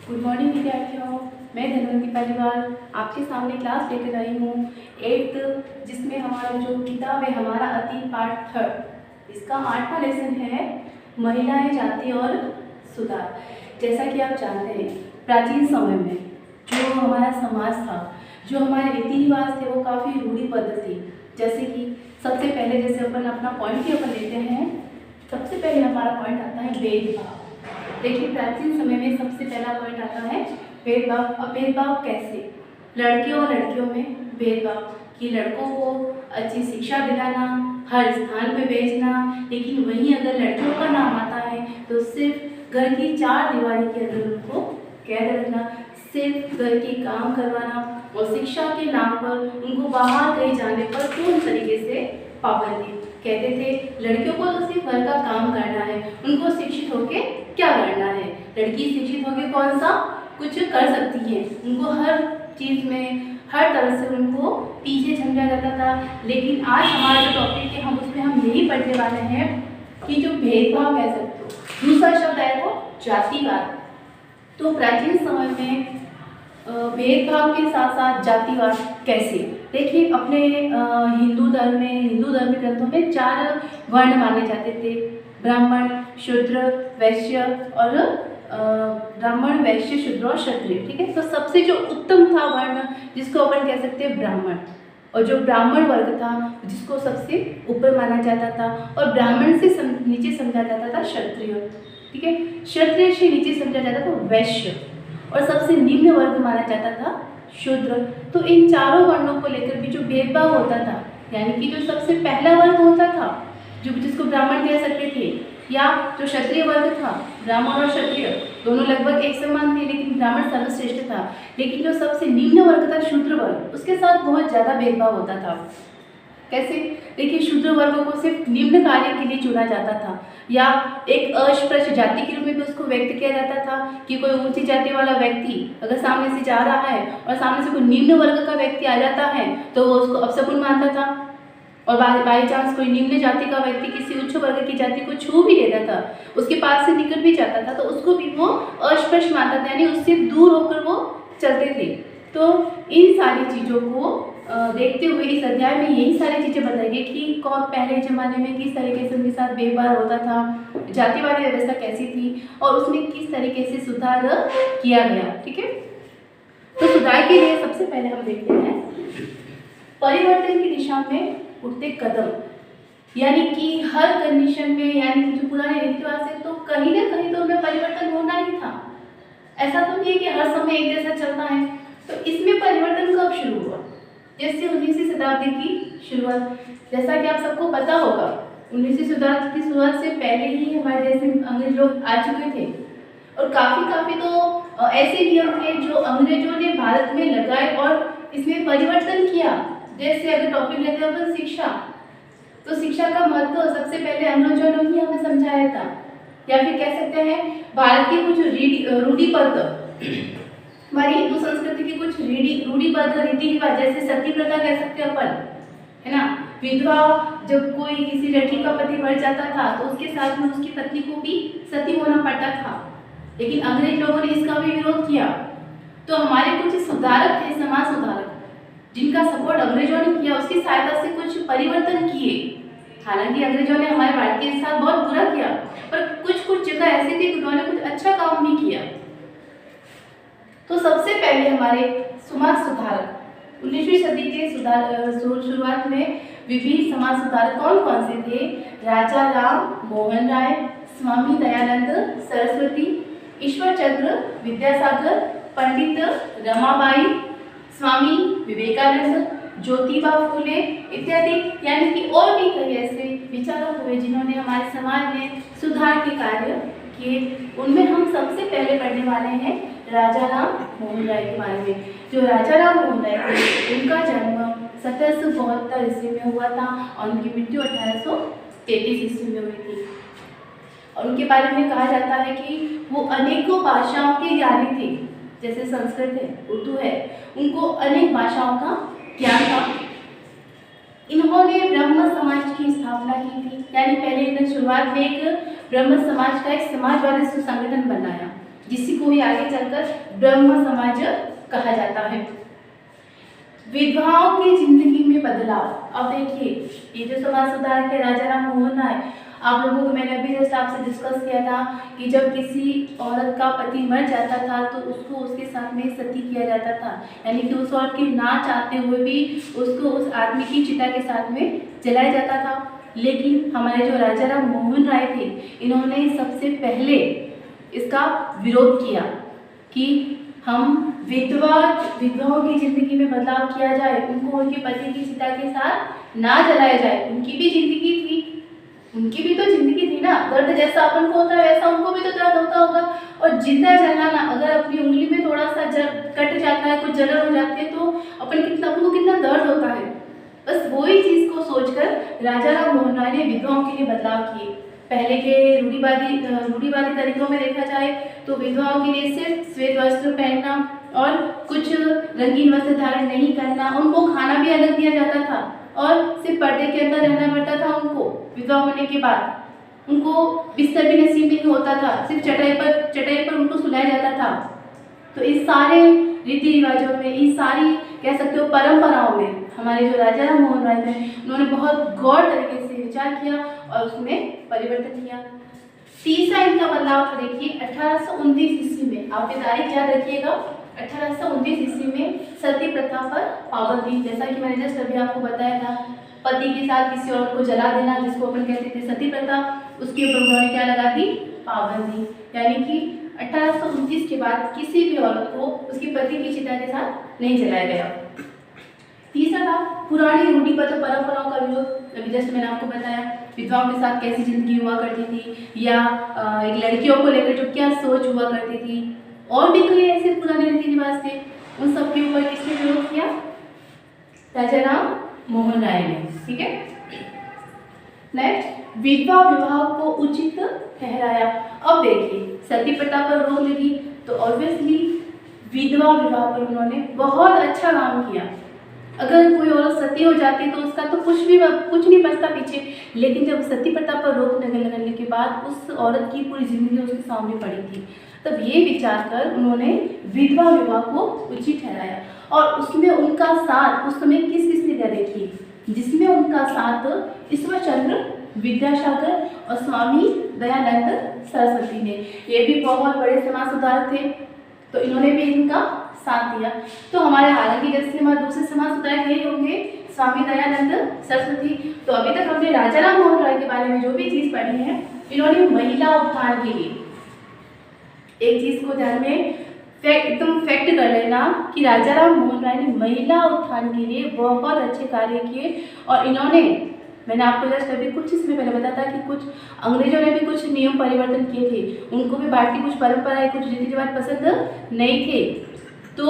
Good morning विद्यार्थियों। मैं धनवंती परिवार आपके सामने क्लास लेकर आई हूँ 8th, जिसमें हमारा जो किताब है हमारा अति पाठ 3rd, इसका 8वां लेसन है महिलाएं, जाति और सुधार। जैसा कि आप जानते हैं, प्राचीन समय में जो हमारा समाज था, जो हमारे रीति रिवाज थे, वो काफ़ी रूढ़िबद्ध थे। जैसे कि सबसे पहले जैसे अपन अपना पॉइंट ही अपन लेते हैं, सबसे पहले हमारा पॉइंट आता है भेदभाव। देखिए, प्राचीन समय में सबसे पहला पॉइंट आता है भेदभाव। अब भेदभाव कैसे? लड़कियों और लड़कियों में भेदभाव कि लड़कों को अच्छी शिक्षा दिलाना, हर स्थान पे भेजना, लेकिन वहीं अगर लड़कियों का नाम आता है तो सिर्फ घर की 4 दीवारी के अंदर उनको कैद रखना, सिर्फ घर के काम करवाना और शिक्षा के नाम पर उनको बाहर कहीं जाने पर पूर्ण तरीके से पाबंदी। कहते थे लड़कियों को तो सिर्फ घर का काम करना है, उनको शिक्षित होके क्या करना है। लड़की शिक्षित होके कौन सा कुछ कर सकती है, उनको हर चीज़ में हर तरह से उनको पीछे समझा जाता था। लेकिन आज हमारा जो टॉपिक है हम यही पढ़ने वाले हैं कि जो भेदभाव कह सकते हो। दूसरा शब्द आया था जातिवाद। तो प्राचीन समय में भेदभाव के साथ साथ जातिवाद कैसे? देखिए, अपने हिंदू धर्म के ग्रंथों में 4 वर्ण माने जाते थे, ब्राह्मण, शूद्र, वैश्य और ब्राह्मण, वैश्य, शूद्र और क्षत्रिय। ठीक है, तो सबसे जो उत्तम था वर्ण, जिसको अपन कह सकते हैं ब्राह्मण, और जो ब्राह्मण वर्ग था जिसको सबसे ऊपर माना जाता था, और ब्राह्मण से नीचे समझा जाता था क्षत्रिय। ठीक है, क्षत्रिय से नीचे समझा जाता था वैश्य, और सबसे निम्न वर्ग माना जाता था शूद्र। तो इन चारों वर्णों को लेकर भी जो भेदभाव होता था, यानी कि जो सबसे पहला वर्ग होता था, जो जिसको ब्राह्मण कह सकते थे, या जो क्षत्रिय वर्ग था, ब्राह्मण और क्षत्रिय दोनों लगभग एक समान थे, लेकिन ब्राह्मण सर्वश्रेष्ठ था। लेकिन जो सबसे निम्न वर्ग था शूद्र वर्ग, उसके साथ बहुत ज़्यादा भेदभाव होता था। कैसे? देखिए, शूद्र वर्ग को सिर्फ निम्न कार्य के लिए चुना जाता था, या एक अस्पृश्य जाति के रूप में भी उसको व्यक्त किया जाता था कि कोई ऊंची जाति वाला व्यक्ति अगर सामने से जा रहा है और सामने से कोई निम्न वर्ग का व्यक्ति आ जाता है तो वो उसको अपशकुन मानता था, और बाई चांस कोई निम्न जाति का व्यक्ति किसी उच्च वर्ग की जाति को छू भी लेता था, उसके पास से निकल भी जाता था, तो उसको भी वो अस्पृश्य मानता था, यानी उससे दूर होकर वो चलते थे। तो इन सारी चीज़ों को देखते हुए इस अध्याय में यही सारी चीज़ें बताई गई कि कौन पहले ज़माने में किस तरीके से उनके साथ व्यवहार होता था, जातिवादी व्यवस्था कैसी थी, और उसमें किस तरीके से सुधार किया गया। ठीक है, तो सुधार के लिए सबसे पहले हम देखते हैं परिवर्तन की दिशा में उठते कदम, यानी कि हर कंडीशन में, यानी कि जो पुराने रीति रिवाज है तो कहीं ना कहीं तो उनमें परिवर्तन होना ही था। ऐसा तो नहीं है कि हर समय एक जैसा चलता है। तो इसमें परिवर्तन कब शुरू हुआ? जैसे 19वीं शताब्दी की शुरुआत, जैसा कि आप सबको पता होगा, 19वीं शताब्दी की शुरुआत से पहले ही हमारे जैसे अंग्रेज लोग आ चुके थे, और काफ़ी तो ऐसे नियम थे जो अंग्रेजों ने भारत में लगाए और इसमें परिवर्तन किया। जैसे अगर टॉपिक लेते हैं अपन शिक्षा, तो शिक्षा का महत्व सबसे पहले अंग्रेजों ने ही हमें समझाया था, या फिर कह सकते हैं भारत के कुछ रूढ़िबद्ध, हमारी हिंदू संस्कृति की कुछ रूढ़िबद्ध रीति रिवाज, जैसे सती प्रथा कह सकते हैं अपन, है ना। विधवा, जब कोई किसी लड़की का पति मर जाता था तो उसके साथ में उसकी पत्नी को भी सती होना पड़ता था, लेकिन अंग्रेज लोगों ने इसका भी विरोध किया। तो हमारे कुछ सुधारक थे, समाज सुधारक, जिनका सपोर्ट अंग्रेजों ने किया, उसकी सहायता से कुछ परिवर्तन किए। हालांकि अंग्रेजों ने हमारे भारत के साथ बहुत बुरा किया, पर कुछ जगह ऐसी थी उन्होंने कुछ अच्छा काम भी किया। तो सबसे पहले हमारे समाज सुधारक 19वीं सदी के शुरुआत में विभिन्न समाज सुधारक कौन कौन से थे? राजा राम मोहन राय, स्वामी दयानंद सरस्वती, ईश्वर चंद्र विद्यासागर, पंडित रमाबाई, स्वामी विवेकानंद, ज्योतिबा फूले इत्यादि, यानी कि और भी कई ऐसे विचारक हुए जिन्होंने हमारे समाज में सुधार के कार्य किए। उनमें हम सबसे पहले पढ़ने वाले हैं राजा राम मोहन राय के बारे में। जो राजा राम मोहन राय थे, उनका जन्म 1772 ईस्वी में हुआ था और उनकी मृत्यु 1833 ईस्वी में हुई थी। और उनके बारे में कहा जाता है कि वो अनेकों भाषाओं के ज्ञानी थे, जैसे संस्कृत है, उर्दू है, उनको अनेक भाषाओं का ज्ञान था। इन्होंने ब्रह्म समाज की स्थापना की थी, यानी पहले इन्होंने शुरुआत में एक ब्रह्म समाज का एक समाजवादी संगठन बनाया, जिसी को ही आगे चलकर ब्रह्म समाज कहा जाता है। विधवाओं की जिंदगी में बदलाव। अब देखिए, ये जो समाज सुधारक है राजा राम मोहन राय, आप लोगों को मैंने अभी जस्ट आपसे डिस्कस किया था कि जब किसी औरत का पति मर जाता था तो उसको उसके साथ में सती किया जाता था, यानी कि उस औरत की ना चाहते हुए भी उसको उस आदमी की चिता के साथ में जलाया जाता था। लेकिन हमारे जो राजा राम मोहन राय थे, इन्होंने सबसे पहले इसका विरोध किया कि हम विधवाओं की जिंदगी में बदलाव किया जाए, उनको उनके पति की चिता के साथ ना जलाया जाए। उनकी भी जिंदगी थी, उनकी भी तो जिंदगी थी ना। दर्द जैसा अपन को होता है वैसा उनको भी तो दर्द होता होगा। और जिंदा जलाना, अगर अपनी उंगली में थोड़ा सा कट जाता है, कुछ जलन हो जाती है तो अपन को कितना दर्द होता है। बस वही चीज को सोचकर राजा राम मोहन राय ने विधवाओं के लिए बदलाव किए। पहले के रूढ़िवादी तरीकों में देखा जाए तो विधवाओं के लिए सिर्फ श्वेत वस्त्र पहनना और कुछ रंगीन वस्त्र धारण नहीं करना, उनको खाना भी अलग दिया जाता था और सिर्फ पर्दे के अंदर रहना पड़ता था। उनको विधवा होने के बाद उनको बिस्तर भी नसीब नहीं होता था, सिर्फ चटाई पर उनको सुलाया जाता था। तो इस सारे रीति रिवाजों में, इस सारी कह सकते हो परंपराओं में हमारे जो राजा राम मोहन राय थे, उन्होंने बहुत गौर तरीके से विचार किया और उसमें परिवर्तन किया। तीसरा इनका बदलाव था, देखिए 1829 ईस्वी में, आप ये तारीख याद रखिएगा, 1829 ईस्वी में सती प्रथा पर पाबंदी। जैसा कि मैंने जस्ट अभी आपको बताया था, पति के साथ किसी और को जला देना, जिसको अपन कहते थे सती प्रथा, उसके ऊपर उन्होंने क्या लगा दी, पाबंदी। यानी कि 1829 के बाद किसी भी औरत को उसके पति की चिता के साथ नहीं जलाया गया। तीसरा था पुरानी रूढ़िबद्ध परंपराओं का विरोध। अभी जस्ट मैंने आपको बताया विधवाओं के साथ कैसी जिंदगी हुआ करती थी, या एक लड़कियों को लेकर जो क्या सोच हुआ करती थी, और भी कई ऐसे पुराने रीति रिवाज थे, उन सब के ऊपर किसने विरोध किया, राजा राम मोहन राय ने। ठीक है, नेक्स्ट, विधवा विवाह को उचित ठहराया। अब देखिए, सती प्रथा पर रोक लगी तो ऑब्वियसली विधवा विवाह पर उन्होंने बहुत अच्छा काम किया। अगर कोई औरत सती हो जाती तो उसका तो कुछ नहीं बचता पीछे, लेकिन जब सती प्रथा पर रोक लगने के बाद उस औरत की पूरी जिंदगी उसके सामने पड़ी थी, तब ये विचार कर उन्होंने विधवा विवाह को उचित ठहराया। और उसमें उनका साथ उस समय किसने दिया, देखिए, जिसमें उनका साथ ईश्वरचंद्र विद्यासागर और स्वामी दयानंद सरस्वती ने। ये भी बहुत बड़े समाज सुधारक थे, तो इन्होंने भी इनका साथ दिया। तो हमारे हालांकि जैसे हमारे दूसरे समाज सुधारक यही होंगे, स्वामी दयानंद सरस्वती। तो अभी तक हमने राजा राम मोहन राय के बारे में जो भी चीज पढ़ी है, इन्होंने महिला उत्थान के लिए, एक चीज को ध्यान में एकदम फैक्ट कर लेना कि राजा राम मोहन राय ने महिला उत्थान के लिए बहुत अच्छे कार्य किए। और इन्होंने, मैंने आपको जस्ट अभी कुछ इसमें पहले बताया था कि कुछ अंग्रेजों ने भी कुछ नियम परिवर्तन किए थे, उनको भी भारतीय कुछ परंपराएं, कुछ रीति रिवाज पसंद नहीं थे, तो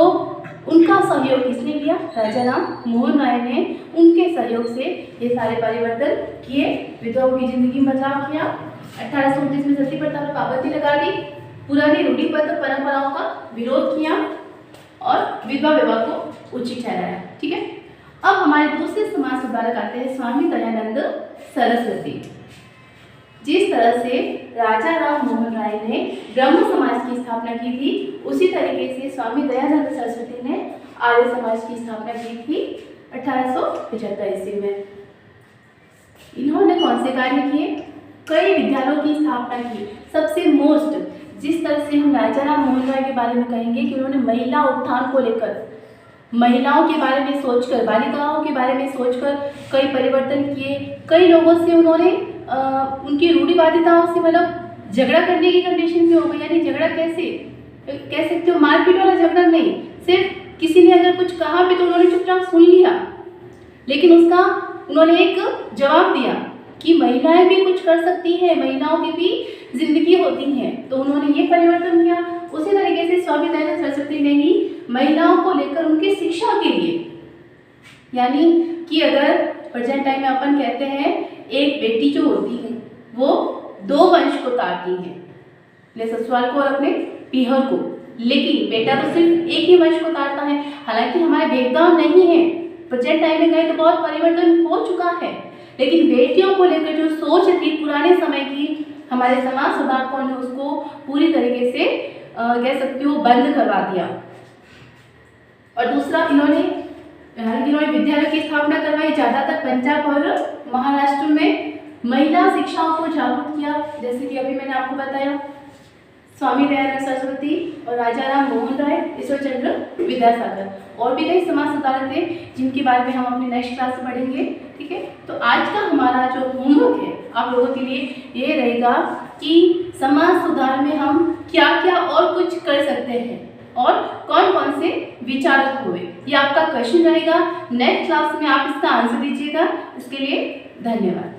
उनका सहयोग किसने किया, राजा राम मोहन राय ने। उनके सहयोग से ये सारे परिवर्तन किए, विधवाओं की जिंदगी में बदलाव किया, 1829 में सती प्रथा पर पाबंदी लगा दी, पुरानी रूढ़िबद्ध परंपराओं का विरोध किया और विधवा विवाह को उचित ठहराया। ठीक है, अब हमारे दूसरे समाज सुधारक आते हैं स्वामी दयानंद सरस्वती। जिस तरह से राजा राम मोहन राय ने ब्रह्म समाज की स्थापना की थी, उसी तरीके से स्वामी दयानंद सरस्वती ने आर्य समाज की स्थापना की थी 1875 ईस्वी में। इन्होंने कौन से कार्य किए, कई विद्यालयों की स्थापना की। सबसे मोस्ट, जिस तरह से हम राजा राम मोहन राय के बारे में कहेंगे कि उन्होंने महिला उत्थान को लेकर, महिलाओं के बारे में सोचकर, बालिकाओं के बारे में सोचकर कई परिवर्तन किए। कई लोगों से उन्होंने उनकी रूढ़िवादिताओं से मतलब झगड़ा करने की कंडीशन में हो गई। यानी झगड़ा कैसे कह सकते हो, मारपीट वाला झगड़ा नहीं, सिर्फ किसी ने अगर कुछ कहा भी तो उन्होंने चुपचाप सुन लिया, लेकिन उसका उन्होंने एक जवाब दिया कि महिलाएं भी कुछ कर सकती हैं, महिलाओं की भी जिंदगी होती है। तो उन्होंने ये परिवर्तन किया। उसी तरीके से स्वामी दयानंद सरस्वती ने ही महिलाओं को लेकर उनकी शिक्षा के लिए, यानी कि अगर प्रेजेंट टाइम में अपन कहते हैं एक बेटी जो होती है वो 2 वंश को तारती है, अपने ससुराल को और अपने पीहर को, लेकिन बेटा तो सिर्फ एक ही वंश को तारता है। हालांकि हमारे भेदभाव नहीं है, प्रेजेंट टाइम में कहें तो बहुत परिवर्तन हो चुका है, लेकिन बेटियों को लेकर जो सोच थी पुराने समय की, हमारे समाज सुधारकों ने उसको पूरी तरीके से कह सकती हूँ बंद करवा दिया। और दूसरा, इन्होंने विद्यालय की स्थापना करवाई, ज़्यादातर पंजाब और महाराष्ट्र में महिला शिक्षाओं को जागरूक किया, जैसे कि अभी मैंने आपको बताया स्वामी दयानंद सरस्वती और राजा राम मोहन राय, ईश्वर चंद्र विद्यासागर। और भी कई समाज सुधारक थे जिनके बारे में हम अपनी नेक्स्ट क्लास में पढ़ेंगे। ठीक है, तो आज का हमारा जो होमवर्क है आप लोगों के लिए ये रहेगा कि समाज सुधार में हम क्या क्या और कुछ कर सकते हैं और कौन कौन से विचारक हुए, ये आपका क्वेश्चन रहेगा। नेक्स्ट क्लास में आप इसका आंसर दीजिएगा। इसके लिए धन्यवाद।